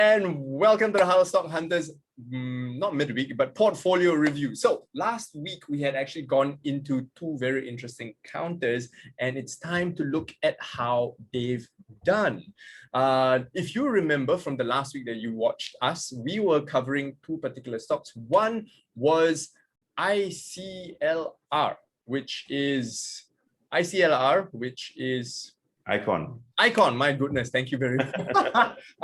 And welcome to the Halal Stock Hunters, not midweek, but portfolio review. So last week we had actually gone into two very interesting counters, and it's time to look at how they've done. If you remember from the last week that you watched us, we were covering two particular stocks. One was ICLR, which is Icon, my goodness, thank you very much.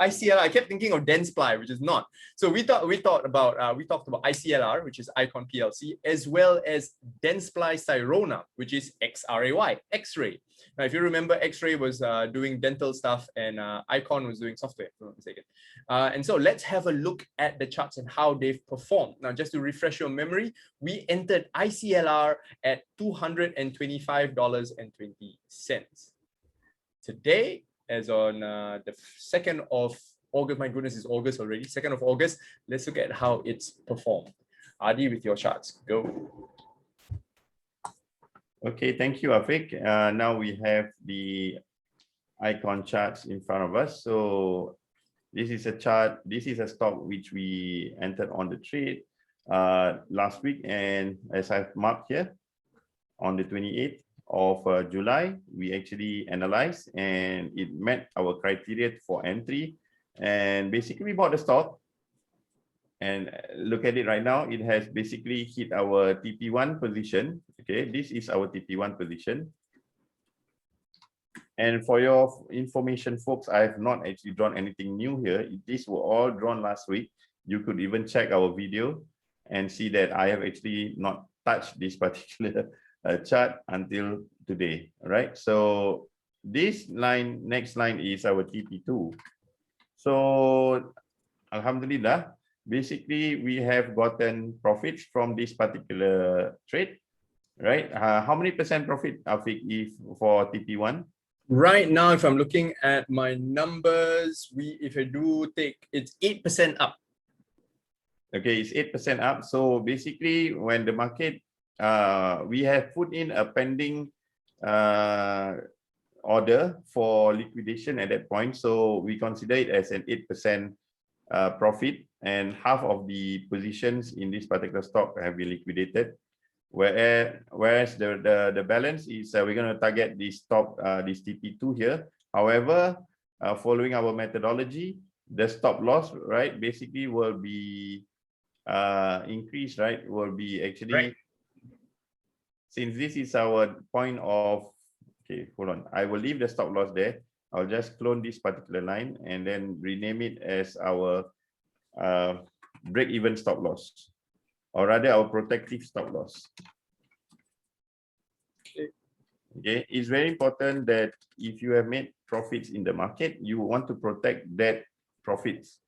ICLR, I kept thinking of Dentsply, which is not. So we talked about ICLR, which is Icon PLC, as well as Dentsply Sirona, which is XRAY, X-ray. Now, if you remember, X-ray was doing dental stuff and Icon was doing software, if I'm not mistaken. And so let's have a look at the charts and how they've performed. Now, just to refresh your memory, we entered ICLR at $225.20. Today, as on the 2nd of August, my goodness, it's August already, 2nd of August, let's look at how it's performed. Adi, with your charts, go. Okay, thank you, Afiq. Now we have the Icon charts in front of us. So this is a chart, this is a stock which we entered on the trade last week. And as I've marked here, on the 28th of July, we actually analyzed and it met our criteria for entry. And basically we bought the stock, and look at it right now, it has basically hit our TP1 position. Okay, this is our TP1 position. And for your information, folks, I have not actually drawn anything new here. These were all drawn last week. You could even check our video and see that I have actually not touched this particular chart until today. All right, so this line, next line, is our TP2. So alhamdulillah, basically we have gotten profits from this particular trade, right? How many percent profit, Afiq, if for TP1? Right now, if I'm looking at my numbers, if I do take, it's 8% up. Okay, it's 8% up. So basically, when the market, we have put in a pending order for liquidation at that point. So we consider it as an 8% profit, and half of the positions in this particular stock have been liquidated. Whereas the balance is we're going to target this this TP2 here. However, following our methodology, the stop loss, right, basically will be increased, right, will be actually, right. Since this is our point of, okay, hold on, I will leave the stop loss there. I'll just clone this particular line and then rename it as our break-even stop loss, or rather our protective stop loss. Okay, it's very important that if you have made profits in the market, you want to protect that profits,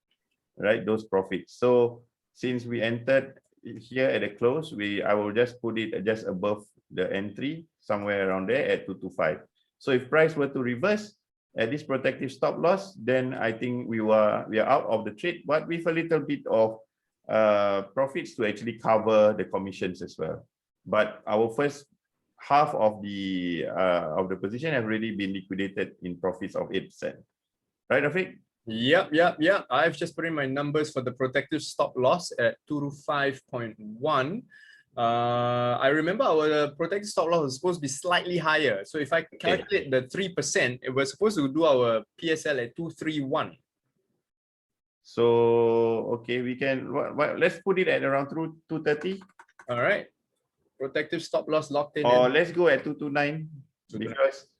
right? Those profits. So since we entered here at the close, I will just put it just above the entry, somewhere around there at 225. So if price were to reverse at this protective stop loss, then I think we are out of the trade, but with a little bit of profits to actually cover the commissions as well. But our first half of the position have already been liquidated in profits of 8%. Right, Afiq? Yep. I've just put in my numbers for the protective stop loss at 225.1. I remember our protective stop loss was supposed to be slightly higher. So if I calculate the 3%, it was supposed to do our PSL at 231. So okay, we can let's put it at around 230. All right, protective stop loss locked in. Or let's go at 229, because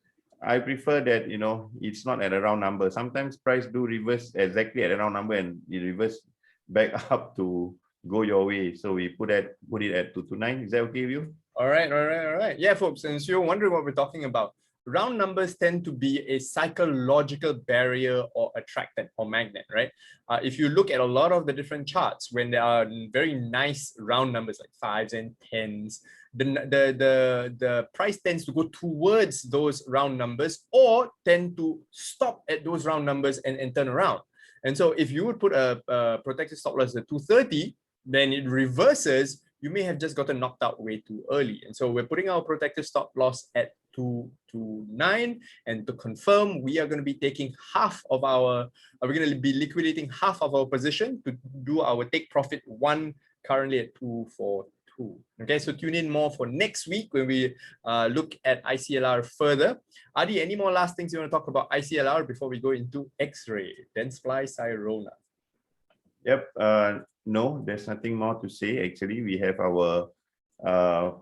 I prefer that, you know, it's not at a round number. Sometimes price do reverse exactly at a round number and it reverse back up to go your way. So we put it at 229. Is that okay with you? All right. Yeah, folks, and so you're wondering what we're talking about. Round numbers tend to be a psychological barrier or attractant or magnet, right? If you look at a lot of the different charts, when there are very nice round numbers like 5s and 10s, the price tends to go towards those round numbers or tend to stop at those round numbers and turn around. And so if you would put a protective stop loss at 230, then it reverses. You may have just gotten knocked out way too early. And so we're putting our protective stop loss at 229. And to confirm, we are going to be taking half of our, we're going to be liquidating half of our position to do our take profit one currently at 242. Okay, so tune in more for next week when we look at ICLR further. Adi, any more last things you want to talk about ICLR before we go into X-ray, Dentsply Sirona? Yep. No, there's nothing more to say. Actually, we have our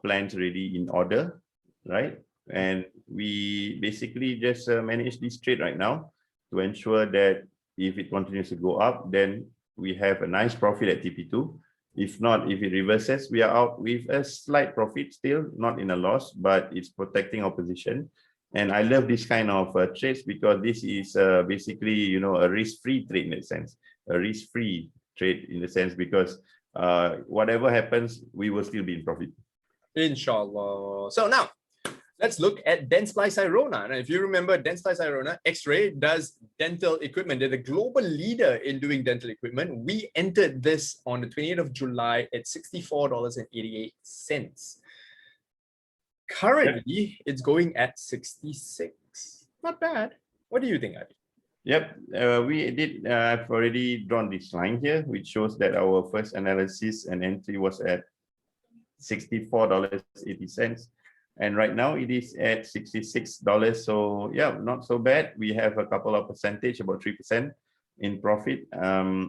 plans ready in order, right? And we basically just manage this trade right now to ensure that if it continues to go up, then we have a nice profit at TP2. If not, if it reverses, we are out with a slight profit still, not in a loss, but it's protecting our position. And I love this kind of trades because this is basically, you know, a risk-free trade in that sense, a risk-free trade in the sense because whatever happens, we will still be in profit. Inshallah. So now, let's look at Dentsply Sirona. And if you remember, Dentsply Sirona, X-ray does dental equipment. They're the global leader in doing dental equipment. We entered this on the 28th of July at $64.88. Currently, it's going at 66. Not bad. What do you think, Adi? Yep, we did. I've already drawn this line here, which shows that our first analysis and entry was at $64.80. And right now it is at $66. So yeah, not so bad. We have a couple of percentage, about 3% in profit.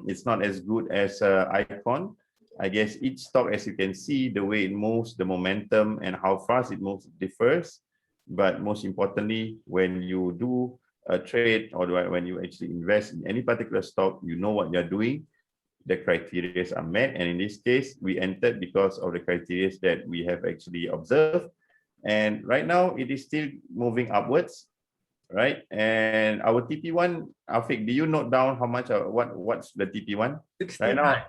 It's not as good as Icon. I guess each stock, as you can see, the way it moves, the momentum and how fast it moves differs. But most importantly, when you do a trade or when you actually invest in any particular stock, you know what you're doing. The criteria are met. And in this case, we entered because of the criteria that we have actually observed. And right now it is still moving upwards, right? And our TP1, Afiq, do you note down how much, what's the TP1? 69. Right now,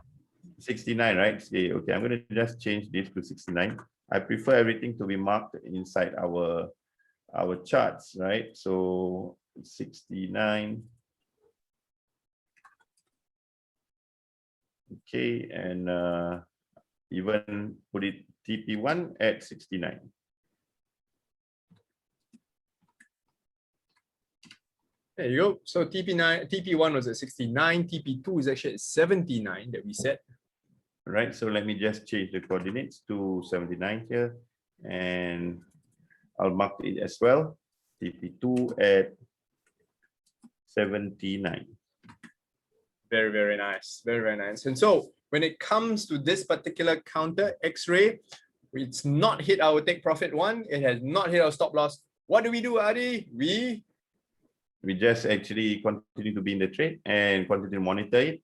69, right? Okay, I'm going to just change this to 69. I prefer everything to be marked inside our charts, right? So 69. Okay, and even put it TP1 at 69. There you go. So TP1 was at 69, TP2 is actually at 79 that we set. Right, so let me just change the coordinates to 79 here, and I'll mark it as well. TP2 at 79. Very, very nice. Very, very nice. And so when it comes to this particular counter, X-ray, it's not hit our take profit one. It has not hit our stop loss. What do, Adi? We just actually continue to be in the trade and continue to monitor it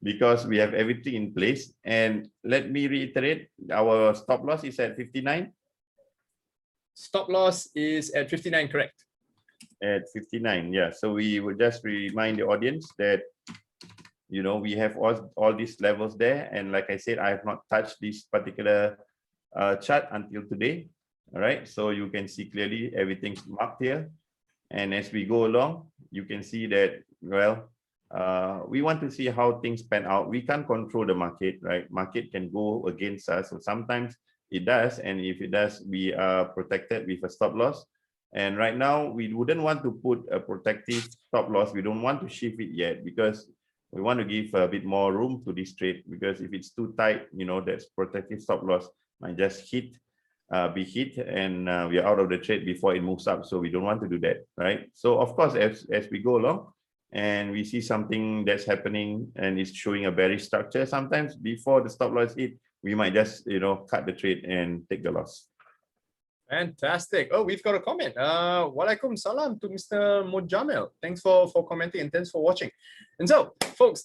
because we have everything in place. And let me reiterate, our stop loss is at 59. Stop loss is at 59, correct? At 59, yeah. So we would just remind the audience that, you know, we have all these levels there. And like I said, I have not touched this particular chart until today. All right, so you can see clearly everything's marked here. And as we go along, you can see that, well, we want to see how things pan out. We can't control the market, right? Market can go against us. So sometimes it does. And if it does, we are protected with a stop loss. And right now, we wouldn't want to put a protective stop loss. We don't want to shift it yet because we want to give a bit more room to this trade, because if it's too tight, you know, that's protective stop loss might just be hit and we are out of the trade before it moves up. So we don't want to do that, right? So of course, as we go along and we see something that's happening and it's showing a bearish structure, sometimes before the stop loss hit, we might just, you know, cut the trade and take the loss. Fantastic. Oh, we've got a comment. Walaikum salam to Mr. Mujamil. Thanks for commenting and thanks for watching. And so, folks,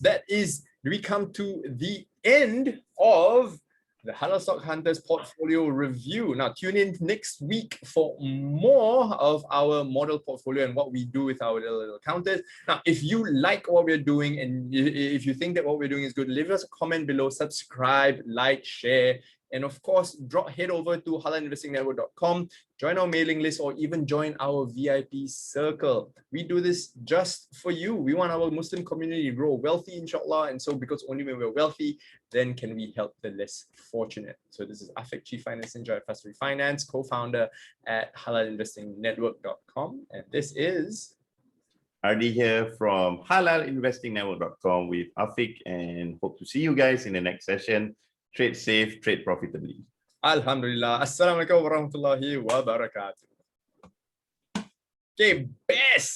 we come to the end of the Halal Stock Hunters portfolio review. Now, tune in next week for more of our model portfolio and what we do with our little counters. Now, if you like what we're doing and if you think that what we're doing is good, leave us a comment below, subscribe, like, share, And of course, head over to halalinvestingnetwork.com, join our mailing list, or even join our VIP circle. We do this just for you. We want our Muslim community to grow wealthy, inshallah. And so because only when we're wealthy, then can we help the less fortunate. So this is Afiq, Chief Finance Ninja at Fast Finance, co-founder at halalinvestingnetwork.com. And this is Ardi here from halalinvestingnetwork.com with Afiq, and hope to see you guys in the next session. Trade safe, trade profitably. Alhamdulillah. Assalamualaikum warahmatullahi wabarakatuh. Okay, best.